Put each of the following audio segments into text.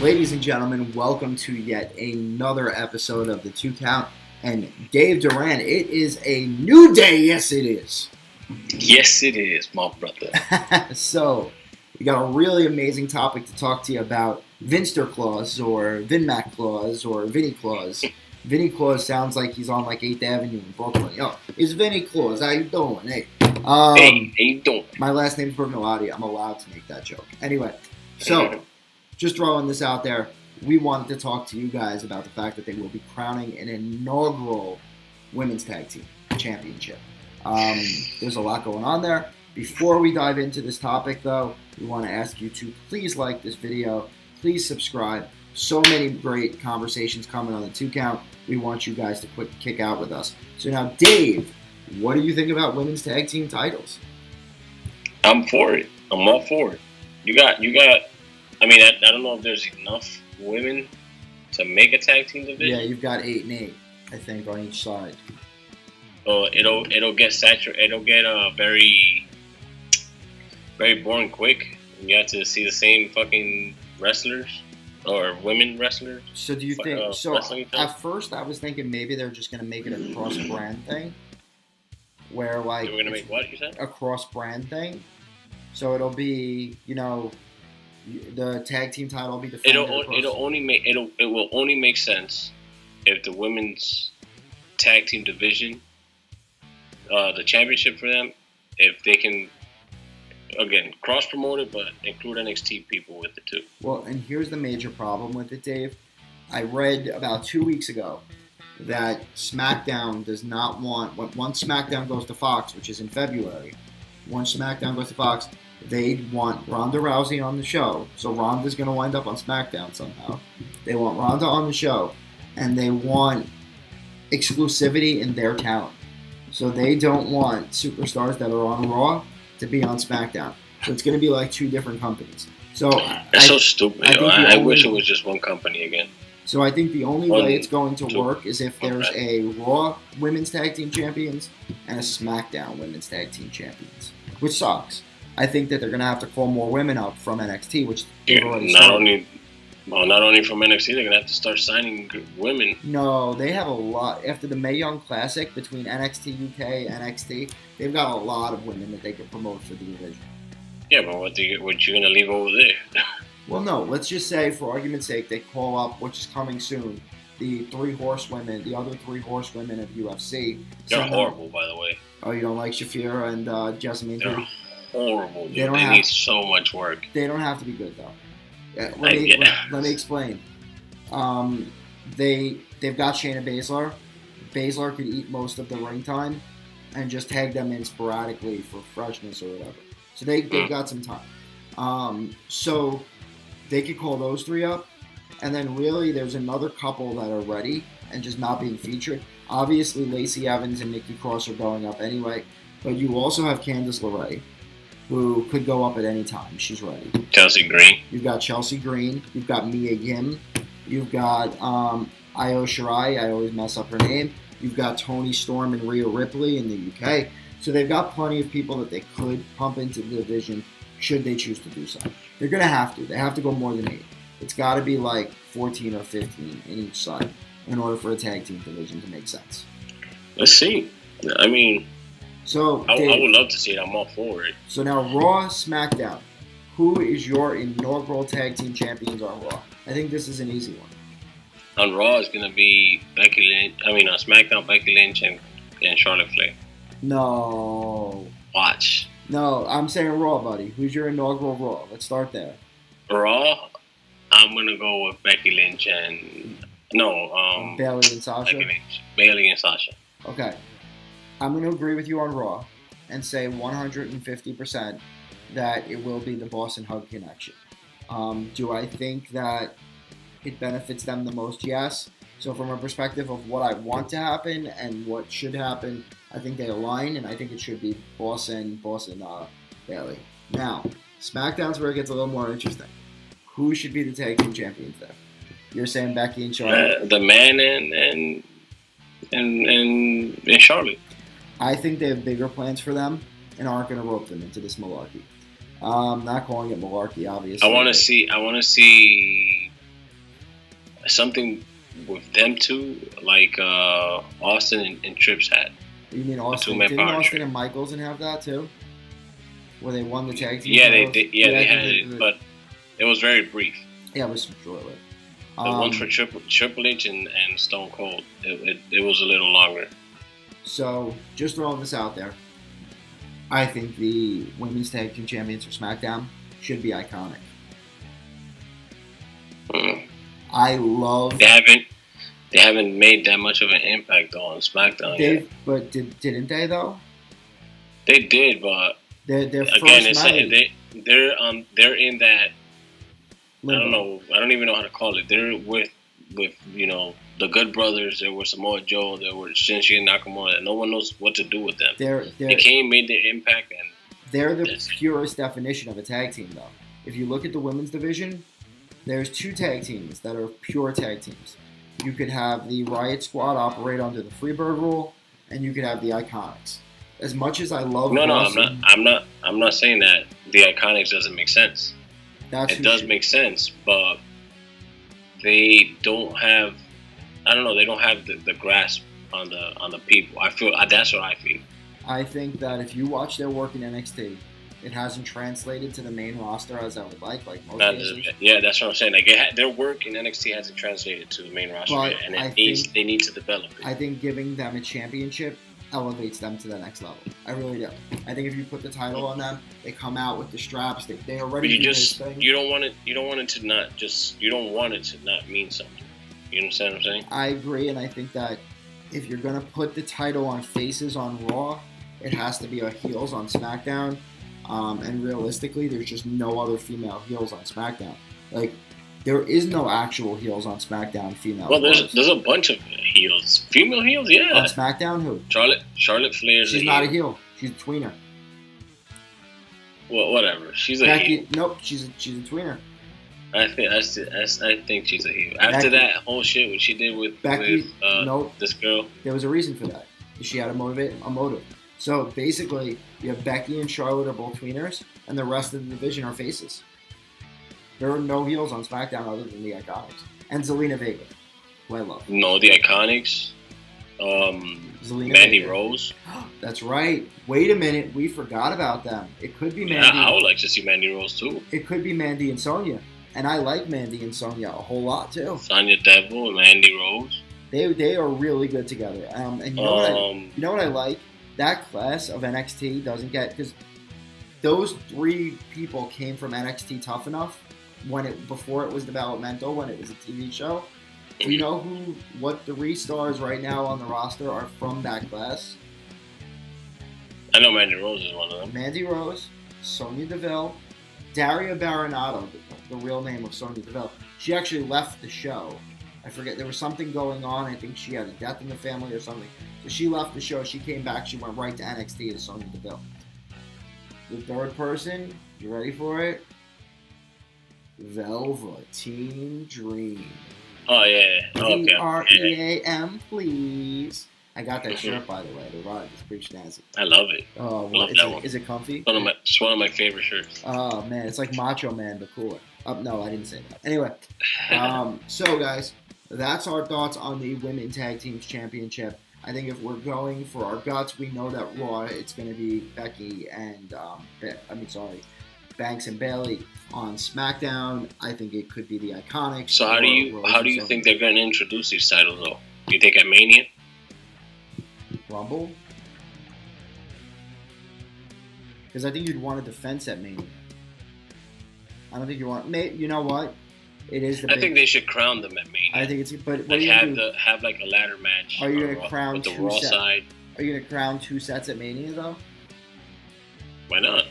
Ladies and gentlemen, welcome to yet another episode of the 2 Count. And Dave Duran, it is a new day. Yes, it is. Yes, it is, my brother. So, we got a really amazing topic to talk to you about. Vinster Claus, or Vinmac Claus, or Vinny Claus. Vinny Claus sounds like he's on like 8th Avenue in Brooklyn. Yo, it's Vinny Claus. How you doing? Hey. Hey, how you doing? My last name's Brugnolati. I'm allowed to make that joke. Anyway, so... just throwing this out there, we wanted to talk to you guys about the fact that they will be crowning an inaugural women's tag team championship. There's a lot going on there. Before we dive into this topic, though, we want to ask you to please like this video. Please subscribe. So many great conversations coming on the 2 Count. We want you guys to kick out with us. So now, Dave, what do you think about women's tag team titles? I'm for it. I'm all for it. You got. I mean, I don't know if there's enough women to make a tag team division. Yeah, you've got 8 and 8, I think, on each side. Oh, it'll get saturated. It'll get very, very boring quick. You have to see the same fucking wrestlers or women wrestlers. So do you think? So at first, I was thinking maybe they're just gonna make it a cross-brand thing, where like they're gonna make what you said? A cross-brand thing. So it'll be, the tag team title will be defended. It will only make sense if the women's tag team division, the championship for them, if they can again cross promote it, but include NXT people with it too. Well, and here's the major problem with it, Dave. I read about 2 weeks ago that SmackDown does not want, once SmackDown goes to Fox, which is in February, once SmackDown goes to Fox, they want Ronda Rousey on the show. So Ronda's going to wind up on SmackDown somehow. They want Ronda on the show. And they want exclusivity in their talent. So they don't want superstars that are on Raw to be on SmackDown. So it's going to be like 2 different companies. So that's so stupid. I wish it was just one company again. So I think the only way it's going to work is if there's a Raw Women's Tag Team Champions and a SmackDown Women's Tag Team Champions, which sucks. I think that they're going to have to call more women up from NXT, which they've already started. Not only from NXT, they're going to have to start signing women. No, they have a lot. After the Mae Young Classic between NXT UK and NXT, they've got a lot of women that they could promote for the division. Yeah, but what you going to leave over there? Well, no. Let's just say, for argument's sake, they call up, which is coming soon, the 3 horsewomen, the other 3 horsewomen of UFC. They're horrible, by the way. Oh, you don't like Shafira and Jessamine? They're horrible, dude. They need so much work. They don't have to be good, though. Let me explain. They've got Shayna Baszler. Baszler could eat most of the ring time and just tag them in sporadically for freshness or whatever. So they've got some time. So they could call those 3 up. And then really there's another couple that are ready and just not being featured. Obviously Lacey Evans and Nikki Cross are going up anyway. But you also have Candice LeRae, who could go up at any time. She's ready. Chelsea Green. You've got Chelsea Green. You've got Mia Yim. You've got Io Shirai. I always mess up her name. You've got Toni Storm and Rhea Ripley in the UK. So they've got plenty of people that they could pump into the division should they choose to do so. They're going to have to. They have to go more than 8. It's got to be like 14 or 15 in each side in order for a tag team division to make sense. Let's see. I mean... So I would love to see it. I'm all for it. So now, Raw, SmackDown. Who is your inaugural tag team champions on Raw? I think this is an easy one. On Raw, it's going to be Becky Lynch. I mean, on SmackDown, Becky Lynch and Charlotte Flair. No. Watch. No, I'm saying Raw, buddy. Who's your inaugural Raw? Let's start there. Raw, I'm going to go with Becky Lynch and... No, Bayley and Sasha? Becky Lynch. Bayley and Sasha. Okay. I'm going to agree with you on Raw and say 150% that it will be the Boss and Hug connection. Do I think that it benefits them the most? Yes. So from a perspective of what I want to happen and what should happen, I think they align, and I think it should be Boss and Bayley. Now, SmackDown's where it gets a little more interesting. Who should be the tag team champions there? You're saying Becky and Charlotte? The Man and Charlotte. I think they have bigger plans for them and aren't going to rope them into this malarkey. Not calling it malarkey, obviously. I want to see something with them two, like Austin and Trips had. You mean Austin? Didn't Austin and Michaelson have that too? Where they won the tag team? Yeah, they had it, but it was very brief. Yeah, it was short-lived. The one for Triple H and Stone Cold, it was a little longer. So, just throwing this out there, I think the women's tag team champions for SmackDown should be IIconic. I love. They haven't made that much of an impact on SmackDown yet. But didn't they though? They did, but their again, first night, they're in that. Limbo. I don't know. I don't even know how to call it. They're with the Good Brothers. There were Samoa Joe. There were Shinsuke and Nakamura. No one knows what to do with them. They came, made their impact, and they're the purest definition of a tag team, though. If you look at the women's division, there's 2 tag teams that are pure tag teams. You could have the Riott Squad operate under the Freebird rule, and you could have the IIconics. As much as I love, I'm not saying that the IIconics doesn't make sense. It does make sense, but they don't have. I don't know. They don't have the grasp on the people. I feel that's what I feel. I think that if you watch their work in NXT, it hasn't translated to the main roster as I would like most cases. Yeah, that's what I'm saying. Like their work in NXT hasn't translated to the main roster yet, and they need to develop it. I think giving them a championship elevates them to the next level. I really do. I think if you put the title on them, they come out with the straps. They are ready to do this thing. You don't want it to not mean something. You understand what I'm saying? I agree, and I think that if you're gonna put the title on faces on Raw, it has to be a heels on SmackDown. And realistically, there's just no other female heels on SmackDown. Like, there is no actual heels on SmackDown female. Well, there's a bunch of heels. Female heels, yeah. On SmackDown, who? Charlotte Flair. She's not a heel. She's a tweener. Well, whatever. She's a heel. Nope, she's a tweener. I think she's a heel. After that whole shit, what she did with this girl. There was a reason for that. She had a motive. So basically, you have Becky and Charlotte are both tweeners, and the rest of the division are faces. There are no heels on SmackDown other than the IIconics and Zelina Vega, who I love. No, the IIconics. Mandy Rose. That's right. Wait a minute, we forgot about them. It could be Mandy. Yeah, I would like to see Mandy Rose too. It could be Mandy and Sonya, and I like Mandy and Sonya a whole lot too. Sonya Devil and Mandy Rose. They are really good together. And you know what I like? That class of NXT doesn't get, because those 3 people came from NXT Tough Enough before it was developmental, when it was a TV show. Do you know what 3 stars right now on the roster are from that class? I know Mandy Rose is one of them. Mandy Rose, Sonya Deville, Daria Baronato, the real name of Sonya Deville. She actually left the show. I forget, there was something going on. I think she had a death in the family or something. So she left the show. She came back. She went right to NXT as Sonya Deville. The 3rd person, you ready for it? Velveteen Dream. Oh, yeah. Okay. DREAM, please. I got that shirt, by the way. The rod is pretty snazzy. I love it. Oh, is it comfy? It's one of my favorite shirts. Oh, man. It's like Macho Man, but cooler. No, I didn't say that. Anyway, so, guys, that's our thoughts on the Women Tag Teams Championship. I think if we're going for our guts, we know that Raw, it's going to be Becky and, Banks and Bayley. On SmackDown, I think it could be the IIconics. So how do you think they're going to introduce these titles, though? Do you think at Mania? Rumble? Because I think you'd want a defense at Mania. I don't think you want. You know what? It is. I think they should crown them at Mania. I think it's. But what have like a ladder match. Are you gonna crown with the Raw side? Are you gonna crown 2 sets at Mania though? Why not?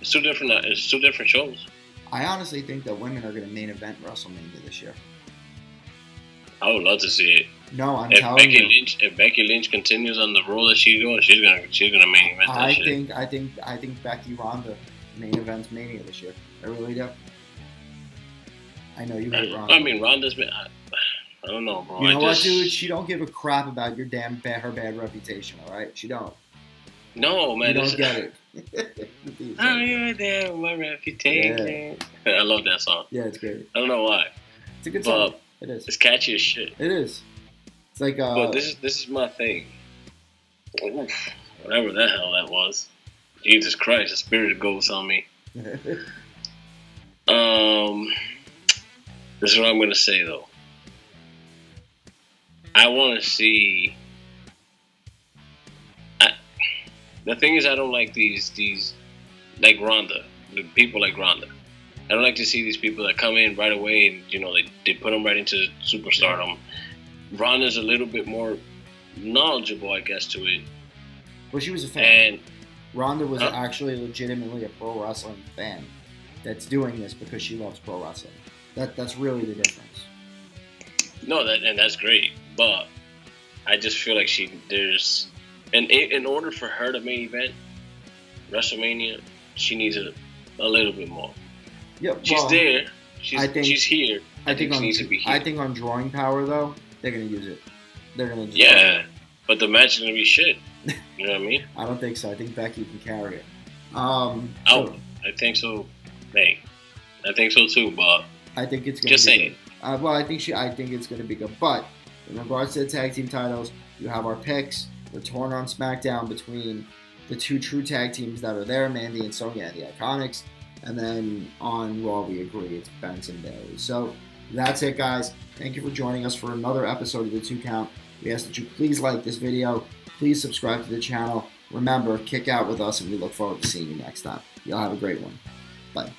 It's 2 different. It's 2 different shows. I honestly think that women are gonna main event WrestleMania this year. I would love to see it. No, I'm telling you. If Becky Lynch continues on the role that she's going, she's gonna main event that shit. I think Becky Ronda main events Mania this year. I really do. I know you hate Ronda. I mean, Ronda's been. I don't know, bro. You know what, dude? She don't give a crap about your her bad reputation. All right, she don't. No, man. You don't get it. Oh, you're there, my reputation. Yeah. I love that song. Yeah, it's great. I don't know why. It's a good song. It is. It's catchy as shit. It is. It's like. But this is my thing. Oof, whatever the hell that was. Jesus Christ, the spirit of ghosts on me. This is what I'm gonna say though. I want to see. The thing is, I don't like these like Ronda, the people like Ronda. I don't like to see these people that come in right away and they put them right into superstardom. Ronda's a little bit more knowledgeable, I guess, to it. Well, she was a fan. And Ronda was actually legitimately a pro wrestling fan that's doing this because she loves pro wrestling. That's really the difference. No, that's great, but I just feel like there's in order for her to main event WrestleMania, she needs a little bit more. Yeah, she's there. She's here. I think she needs to be here. I think on drawing power though, they're gonna use it. They're gonna. But the match is gonna be shit. You know what I mean? I don't think so. I think Becky can carry it. I think so. Hey, I think so too. But I think it's gonna just be saying. Good. I think it's gonna be good. But in regards to the tag team titles, you have our picks. We're torn on SmackDown between the two true tag teams that are there, Mandy and Sonya and the IIconics. And then on Raw, we agree it's Banks and Bayley. So that's it, guys. Thank you for joining us for another episode of The 2 Count. We ask that you please like this video. Please subscribe to the channel. Remember, kick out with us, and we look forward to seeing you next time. Y'all have a great one. Bye.